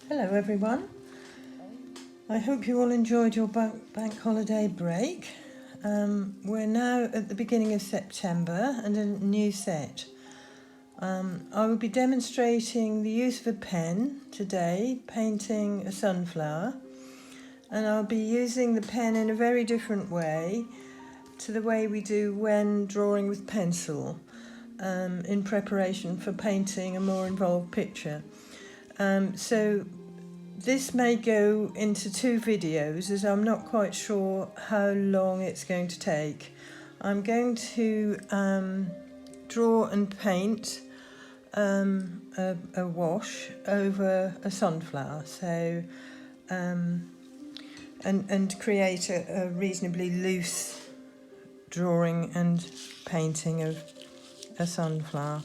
Hello everyone. I hope you all enjoyed your bank holiday break. We're now at the beginning of September and a new set. I will be demonstrating the use of a pen today, painting a sunflower, and I'll be using the pen in a very different way to the way we do when drawing with pencil, in preparation for painting a more involved picture. So this may go into 2 videos as I'm not quite sure how long it's going to take. I'm going to draw and paint a wash over a sunflower, so and create a reasonably loose drawing and painting of a sunflower.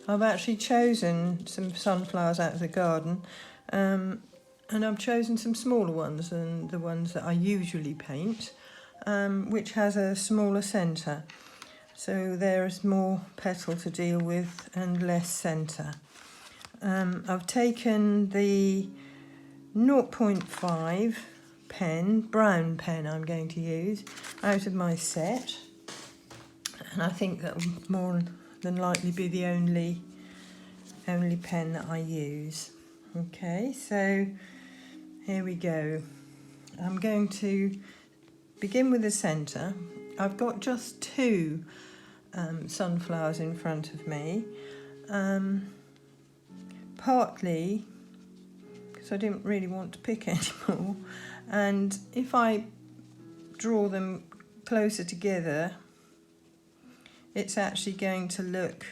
I've actually chosen some sunflowers out of the garden, and I've chosen some smaller ones than the ones that I usually paint, which has a smaller centre. So there is more petal to deal with and less centre. I've taken the 0.5 pen, brown pen I'm going to use, out of my set. And I think that will more than likely be the only pen that I use. Okay, so here we go. I'm going to begin with the centre. I've got just 2 sunflowers in front of me, partly because I didn't really want to pick any more, and if I draw them closer together, it's actually going to look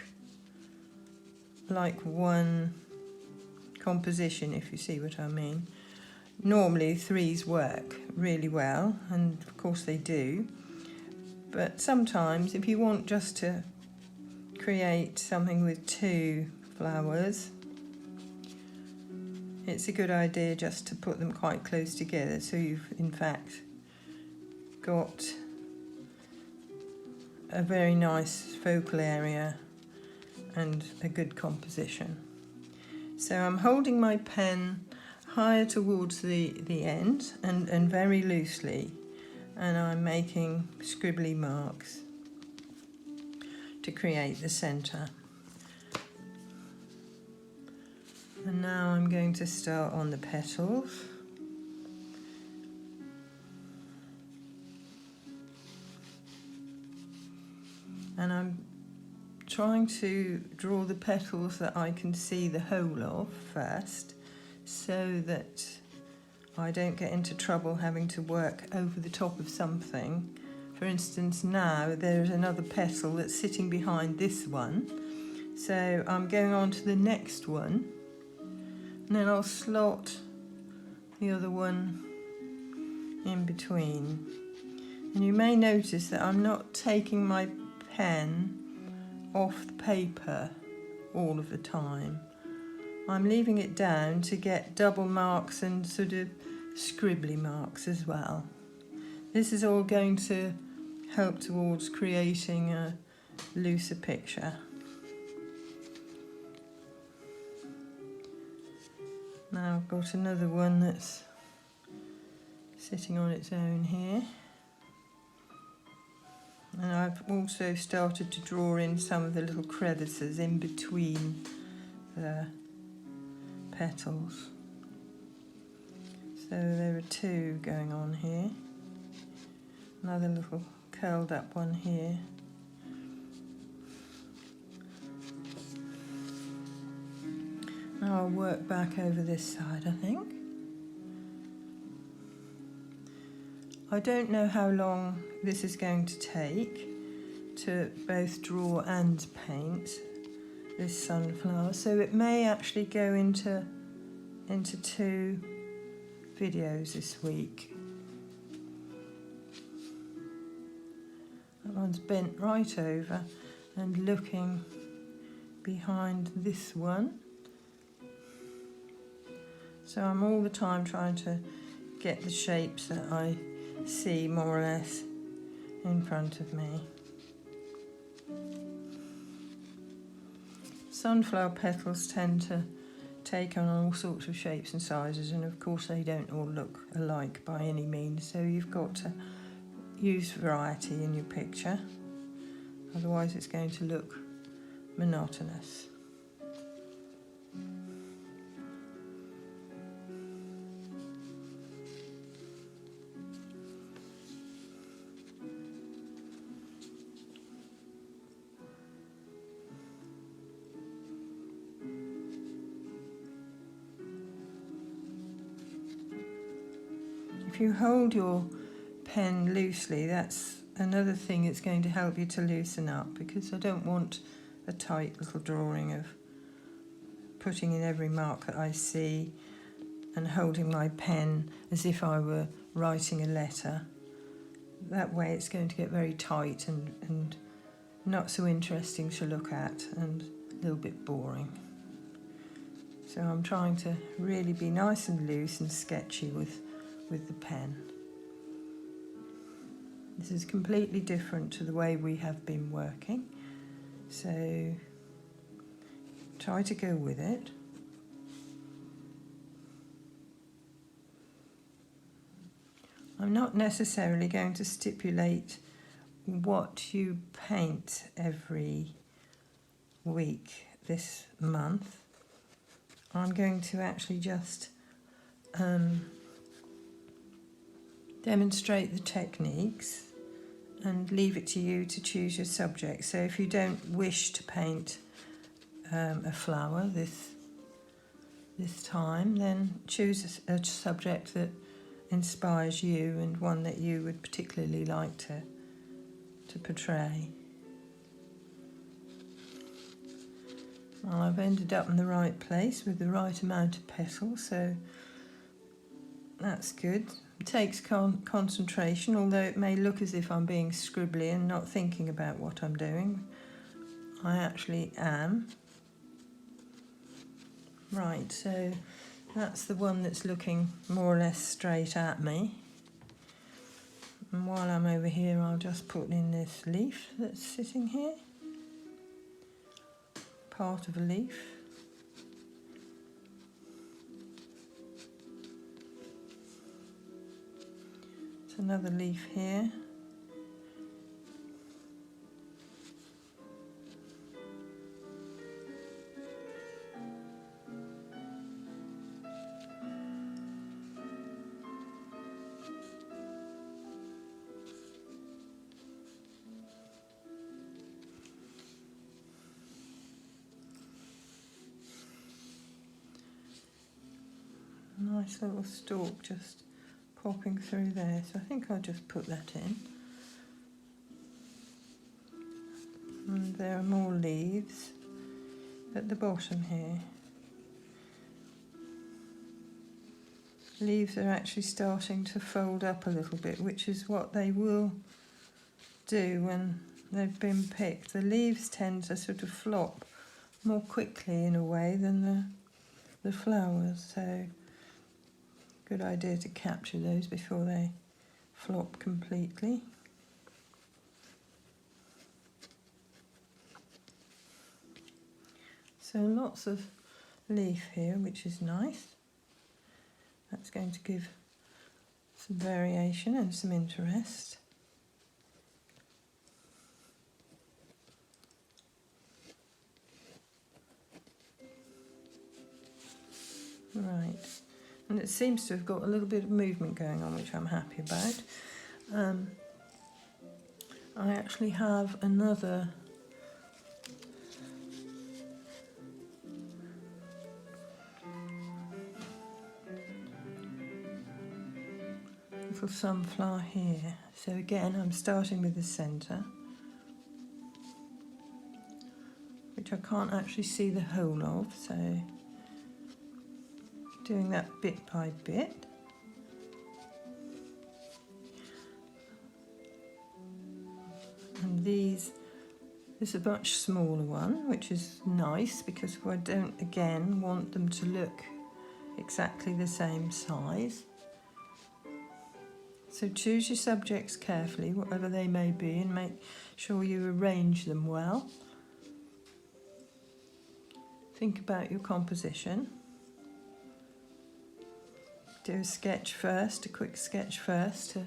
like one composition, if you see what I mean. Normally 3s work really well, and of course they do, but sometimes if you want just to create something with 2 flowers, it's a good idea just to put them quite close together, so you've in fact got a very nice focal area and a good composition. So I'm holding my pen higher towards the end and very loosely, and I'm making scribbly marks to create the centre. And now I'm going to start on the petals. And I'm trying to draw the petals that I can see the whole of first, so that I don't get into trouble having to work over the top of something. For instance, now there's another petal that's sitting behind this one, so I'm going on to the next one, and then I'll slot the other one in between. And you may notice that I'm not taking my pen off the paper all of the time. I'm leaving it down to get double marks and sort of scribbly marks as well. This is all going to help towards creating a looser picture. Now I've got another one that's sitting on its own here. And I've also started to draw in some of the little crevices in between the petals. So there are 2 going on here. Another little curled up one here. Now I'll work back over this side, I think. I don't know how long this is going to take to both draw and paint this sunflower, so it may actually go into 2 videos this week. That one's bent right over and looking behind this one. So I'm all the time trying to get the shapes that I see more or less in front of me. Sunflower petals tend to take on all sorts of shapes and sizes, and of course they don't all look alike by any means, so you've got to use variety in your picture, otherwise it's going to look monotonous. If you hold your pen loosely, that's another thing that's going to help you to loosen up, because I don't want a tight little drawing of putting in every mark that I see and holding my pen as if I were writing a letter. That way it's going to get very tight and not so interesting to look at and a little bit boring. So I'm trying to really be nice and loose and sketchy with the pen. This is completely different to the way we have been working, so try to go with it. I'm not necessarily going to stipulate what you paint every week this month. I'm going to actually just demonstrate the techniques and leave it to you to choose your subject. So if you don't wish to paint a flower this time, then choose a subject that inspires you and one that you would particularly like to portray. Well, I've ended up in the right place with the right amount of petals, so that's good. It takes concentration, although it may look as if I'm being scribbly and not thinking about what I'm doing. I actually am. Right, so that's the one that's looking more or less straight at me. And while I'm over here, I'll just put in this leaf that's sitting here. Part of a leaf. It's another leaf here. Nice little stalk just popping through there, so I think I'll just put that in. And there are more leaves at the bottom here. Leaves are actually starting to fold up a little bit, which is what they will do when they've been picked. The leaves tend to sort of flop more quickly in a way than the flowers, so good idea to capture those before they flop completely. So lots of leaf here, which is nice. That's going to give some variation and some interest. Right. And it seems to have got a little bit of movement going on, which I'm happy about. I actually have another little sunflower here. So again, I'm starting with the centre, which I can't actually see the whole of, so doing that bit by bit. And this is a much smaller one, which is nice because I don't again want them to look exactly the same size. So choose your subjects carefully, whatever they may be, and make sure you arrange them well. Think about your composition. do a sketch first, a quick sketch first, to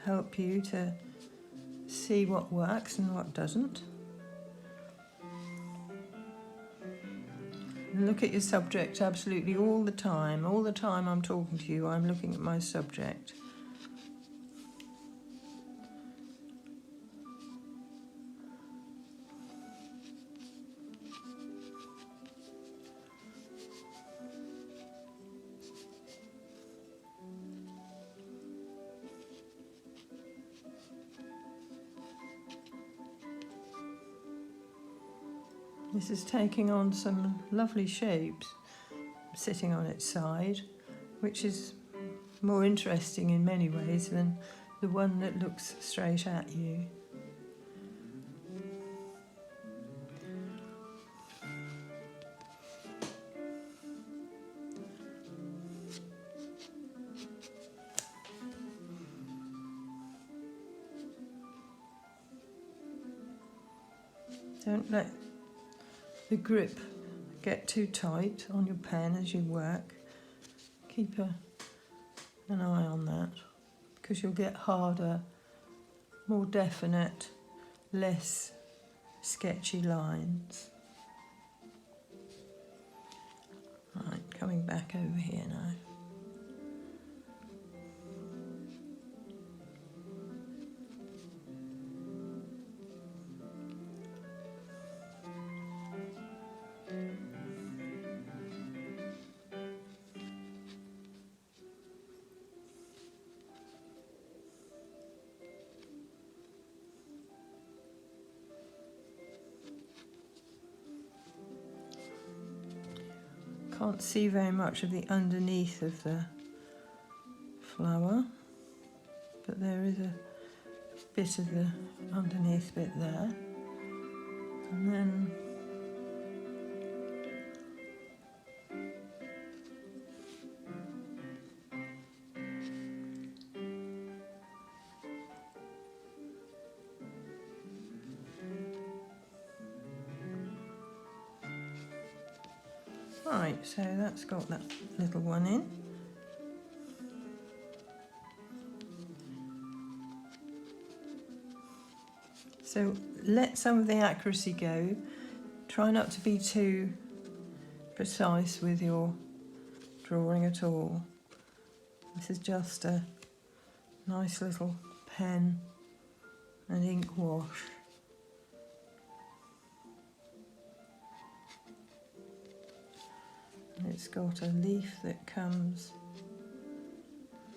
help you to see what works and what doesn't. And look at your subject absolutely all the time. All the time I'm talking to you, I'm looking at my subject. This is taking on some lovely shapes, sitting on its side, which is more interesting in many ways than the one that looks straight at you. Don't let the grip get too tight on your pen as you work. Keep an eye on that, because you'll get harder, more definite, less sketchy lines. Right, coming back over here now. Can't see very much of the underneath of the flower, but there is a bit of the underneath bit there. And then right, so that's got that little one in. So let some of the accuracy go. Try not to be too precise with your drawing at all. This is just a nice little pen and ink wash. And it's got a leaf that comes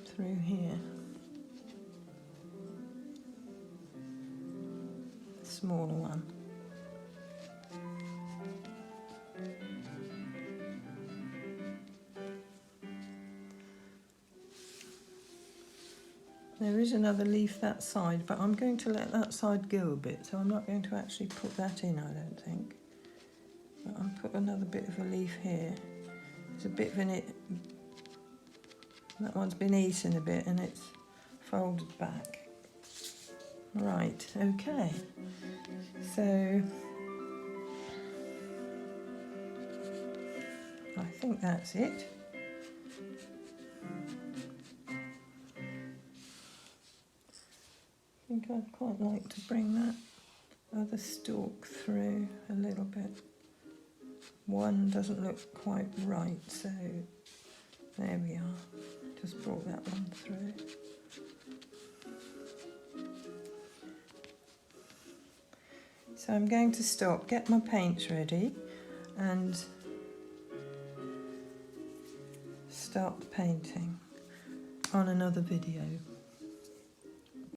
through here. Smaller one. There is another leaf that side, but I'm going to let that side go a bit, so I'm not going to actually put that in, I don't think. But I'll put another bit of a leaf here. There's a bit in it, that one's been eaten a bit and it's folded back. Right, okay. So I think that's it. I think I'd quite like to bring that other stalk through a little bit. One doesn't look quite right, so there we are. Just brought that one through. So I'm going to stop, get my paints ready and start painting on another video.